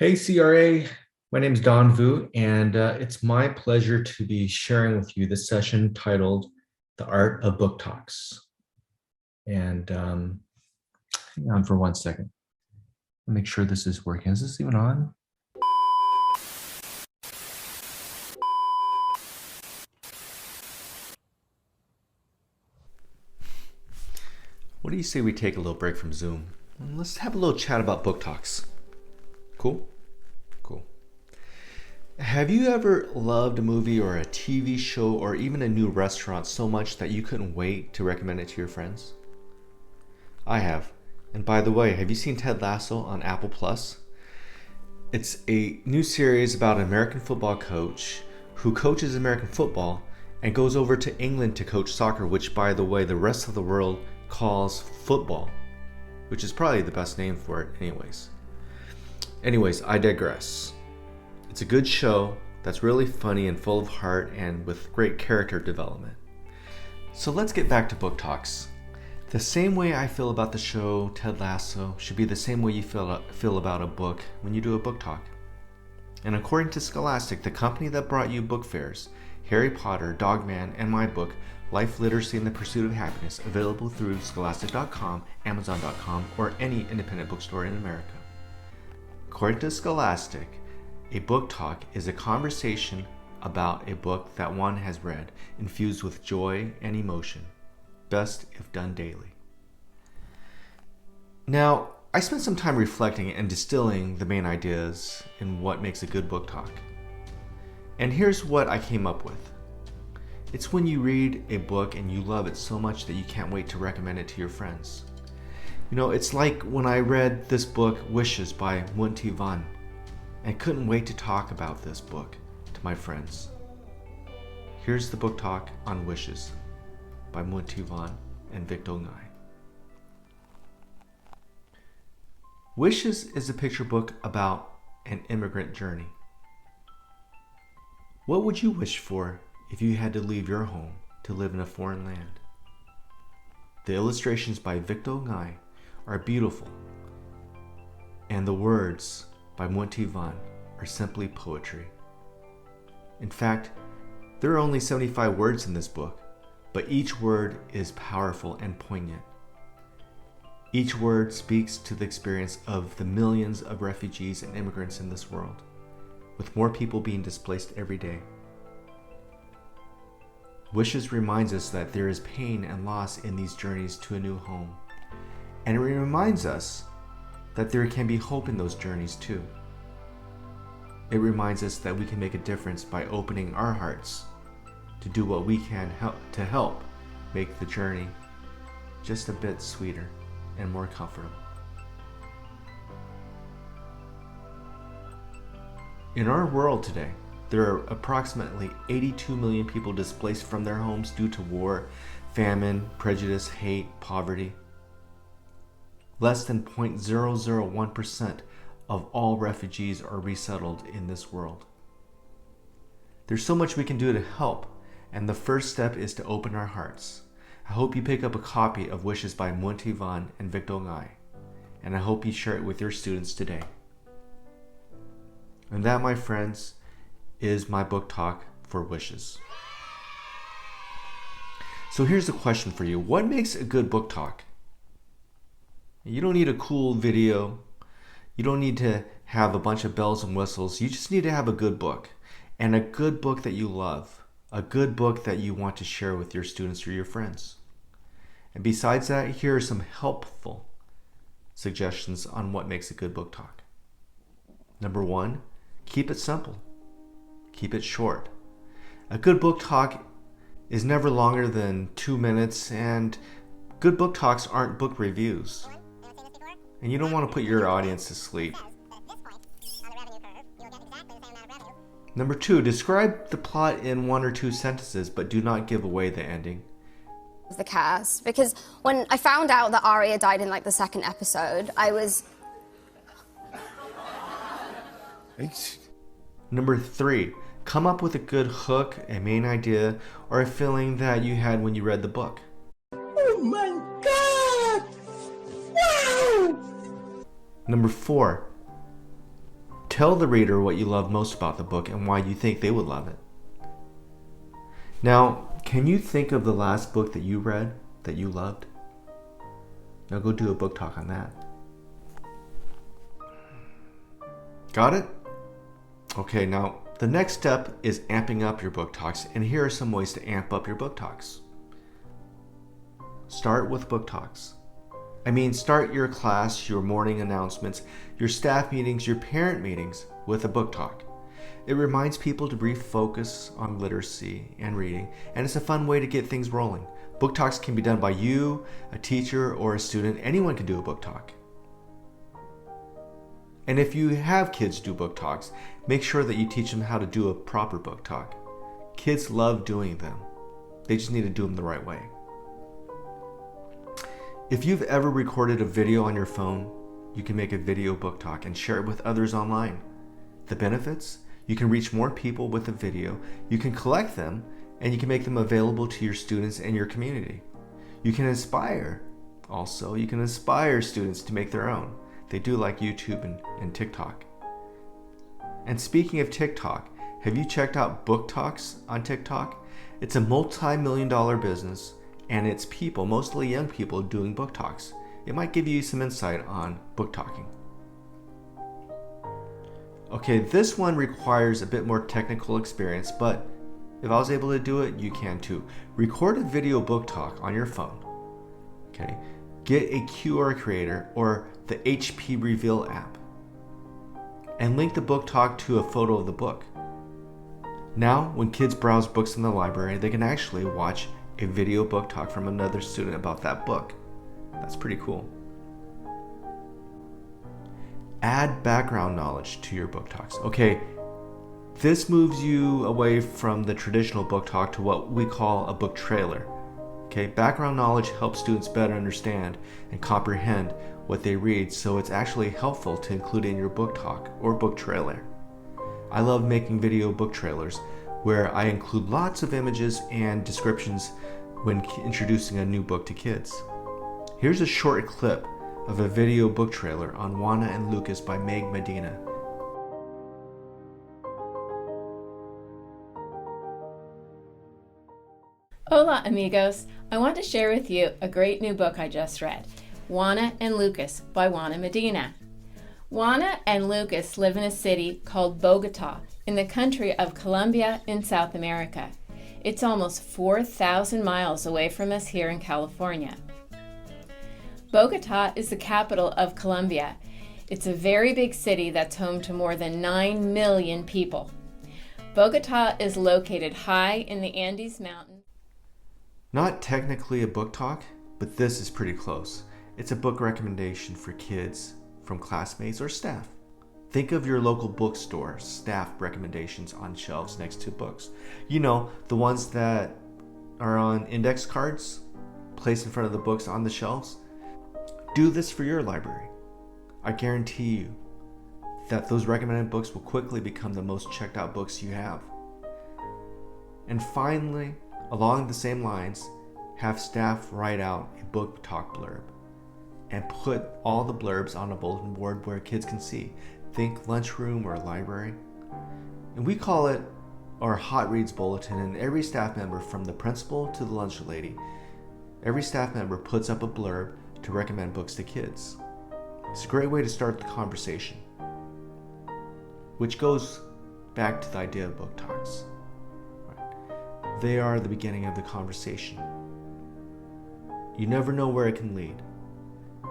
Hey, CRA. My name is Don Vu, and it's my pleasure to be sharing with you this session titled The Art of Book Talks. And hang on for 1 second. Make sure this is working. Is this even on? What do you say we take a little break from Zoom? Let's have a little chat about book talks. Cool? Cool. Have you ever loved a movie or a TV show or even a new restaurant so much that you couldn't wait to recommend it to your friends? I have. And by the way, have you seen Ted Lasso on Apple Plus? It's a new series about an American football coach who coaches American football and goes over to England to coach soccer, which, by the way, the rest of the world calls football, which is probably the best name for it Anyways, I digress. It's a good show that's really funny and full of heart and with great character development. So let's get back to book talks. The same way I feel about the show Ted Lasso should be the same way you feel about a book when you do a book talk. And according to Scholastic, the company that brought you book fairs, Harry Potter, Dogman, and my book, Life, Literacy, and the Pursuit of Happiness, available through Scholastic.com, Amazon.com, or any independent bookstore in America. According to Scholastic, a book talk is a conversation about a book that one has read, infused with joy and emotion, best if done daily. Now, I spent some time reflecting and distilling the main ideas in what makes a good book talk. And here's what I came up with. It's when you read a book and you love it so much that you can't wait to recommend it to your friends. You know, it's like when I read this book, Wishes by Munti Van, and couldn't wait to talk about this book to my friends. Here's the book talk on Wishes by Munti Van and Victor Ngai. Wishes is a picture book about an immigrant journey. What would you wish for if you had to leave your home to live in a foreign land? The illustrations by Victor Ngai are beautiful, and the words by Munti Van are simply poetry. In fact, there are only 75 words in this book, but each word is powerful and poignant. Each word speaks to the experience of the millions of refugees and immigrants in this world, with more people being displaced every day. Wishes reminds us that there is pain and loss in these journeys to a new home, and it reminds us that there can be hope in those journeys too. It reminds us that we can make a difference by opening our hearts to do what we can to help make the journey just a bit sweeter and more comfortable. In our world today, there are approximately 82 million people displaced from their homes due to war, famine, prejudice, hate, poverty. Less than 0.001% of all refugees are resettled in this world. There's so much we can do to help, and the first step is to open our hearts. I hope you pick up a copy of Wishes by Munti Van and Victor Ngai, and I hope you share it with your students today. And that, my friends, is my book talk for Wishes. So here's the question for you. What makes a good book talk? You don't need a cool video. You don't need to have a bunch of bells and whistles. You just need to have a good book, and a good book that you love, a good book that you want to share with your students or your friends. And besides that, here are some helpful suggestions on what makes a good book talk. Number one, keep it simple. Keep it short. A good book talk is never longer than 2 minutes, and good book talks aren't book reviews. And you don't want to put your audience to sleep. Number two, describe the plot in 1 or 2 sentences, but do not give away the ending. The cast, because when I found out that Arya died in like the 2nd episode, I was... Number three, come up with a good hook, a main idea, or a feeling that you had when you read the book. Oh my God! Wow! Number four, Tell the reader what you love most about the book and why you think they would love it. Now, can you think of the last book that you read that you loved? Now go do a book talk on that. Got it? Okay, now the next step is amping up your book talks, and here are some ways to amp up your book talks. Start with book talks. Start your class, your morning announcements, your staff meetings, your parent meetings with a book talk. It reminds people to refocus on literacy and reading, and it's a fun way to get things rolling. Book talks can be done by you, a teacher, or a student. Anyone can do a book talk. And if you have kids do book talks, make sure that you teach them how to do a proper book talk. Kids love doing them. They just need to do them the right way. If you've ever recorded a video on your phone, you can make a video book talk and share it with others online. The benefits? You can reach more people with a video, you can collect them, and you can make them available to your students and your community. You can inspire. Also, you can inspire students to make their own. They do like YouTube and TikTok. And speaking of TikTok, have you checked out Book Talks on TikTok? It's a multi-million-dollar business, and it's people, mostly young people, doing book talks. It might give you some insight on book talking. Okay, this one requires a bit more technical experience, but if I was able to do it, you can too. Record a video book talk on your phone. Okay, get a QR creator or the HP Reveal app and link the book talk to a photo of the book. Now, when kids browse books in the library, they can actually watch a video book talk from another student about that book. That's pretty cool. Add background knowledge to your book talks. Okay, this moves you away from the traditional book talk to what we call a book trailer. Okay, background knowledge helps students better understand and comprehend what they read, so it's actually helpful to include in your book talk or book trailer. I love making video book trailers where I include lots of images and descriptions when introducing a new book to kids. Here's a short clip of a video book trailer on Juana and Lucas by Meg Medina. Hola amigos, I want to share with you a great new book I just read, Juana and Lucas by Juana Medina. Juana and Lucas live in a city called Bogota in the country of Colombia in South America. It's almost 4,000 miles away from us here in California. Bogota is the capital of Colombia. It's a very big city that's home to more than 9 million people. Bogota is located high in the Andes Mountains. Not technically a book talk, but this is pretty close. It's a book recommendation for kids from classmates or staff. Think of your local bookstore staff recommendations on shelves next to books. You know, the ones that are on index cards placed in front of the books on the shelves. Do this for your library. I guarantee you that those recommended books will quickly become the most checked out books you have. And finally, along the same lines, have staff write out a book talk blurb and put all the blurbs on a bulletin board where kids can see. Think lunchroom or library. And we call it our Hot Reads Bulletin, and every staff member from the principal to the lunch lady, every staff member puts up a blurb to recommend books to kids. It's a great way to start the conversation, which goes back to the idea of book talks. They are the beginning of the conversation. You never know where it can lead.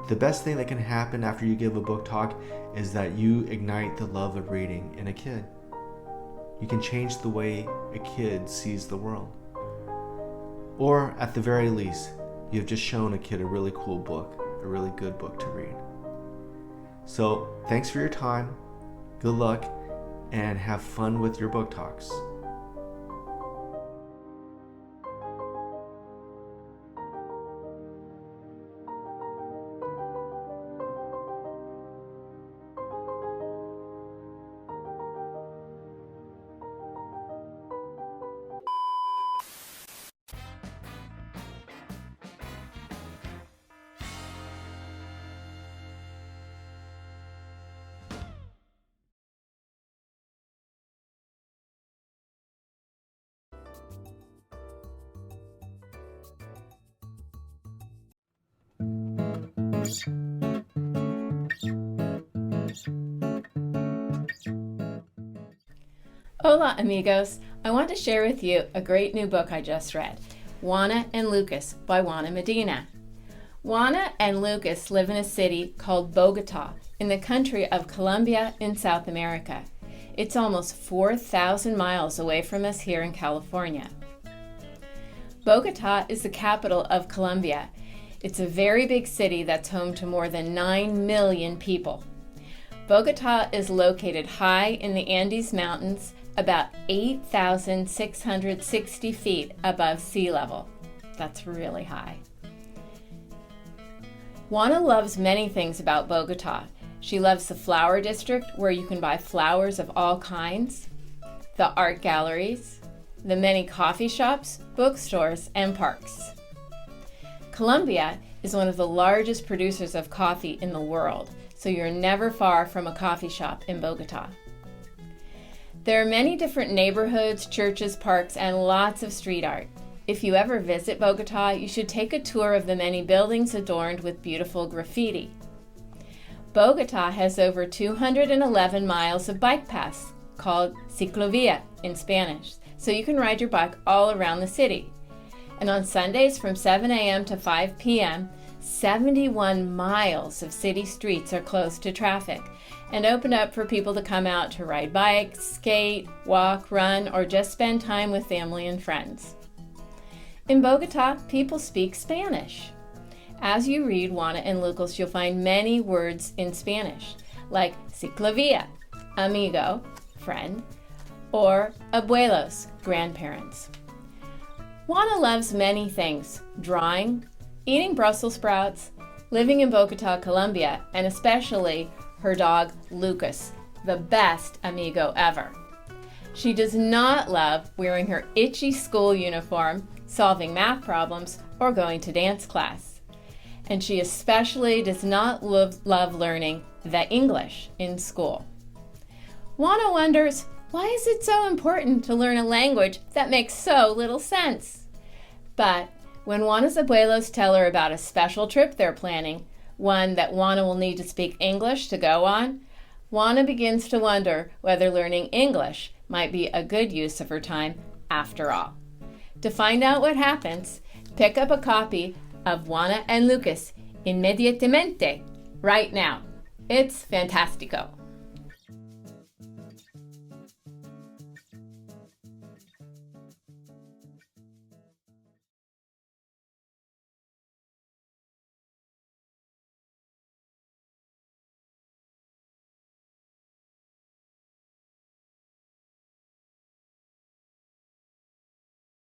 The best thing that can happen after you give a book talk is that you ignite the love of reading in a kid. You can change the way a kid sees the world. Or at the very least, you've just shown a kid a really cool book, a really good book to read. So, thanks for your time, good luck, and have fun with your book talks. Hola, amigos. I want to share with you a great new book I just read, Juana and Lucas by Juana Medina. Juana and Lucas live in a city called Bogota in the country of Colombia in South America. It's almost 4,000 miles away from us here in California. Bogota is the capital of Colombia. It's a very big city that's home to more than 9 million people. Bogota is located high in the Andes Mountains, about 8,660 feet above sea level. That's really high. Juana loves many things about Bogota. She loves the flower district where you can buy flowers of all kinds, the art galleries, the many coffee shops, bookstores, and parks. Colombia is one of the largest producers of coffee in the world, so you're never far from a coffee shop in Bogota. There are many different neighborhoods, churches, parks, and lots of street art. If you ever visit Bogota, you should take a tour of the many buildings adorned with beautiful graffiti. Bogota has over 211 miles of bike paths, called ciclovia in Spanish, so you can ride your bike all around the city. And on Sundays from 7 a.m. to 5 p.m., 71 miles of city streets are closed to traffic and open up for people to come out to ride bikes, skate, walk, run, or just spend time with family and friends. In Bogota, people speak Spanish. As you read Juana and Lucas, you'll find many words in Spanish, like ciclovia, amigo, friend, or abuelos, grandparents. Juana loves many things: drawing, eating Brussels sprouts, living in Bogota, Colombia, and especially her dog, Lucas, the best amigo ever. She does not love wearing her itchy school uniform, solving math problems, or going to dance class. And she especially does not love learning the English in school. Juana wonders, why is it so important to learn a language that makes so little sense? But when Juana's abuelos tell her about a special trip they're planning, one that Juana will need to speak English to go on, Juana begins to wonder whether learning English might be a good use of her time after all. To find out what happens, pick up a copy of Juana and Lucas inmediatamente right now. It's fantastico.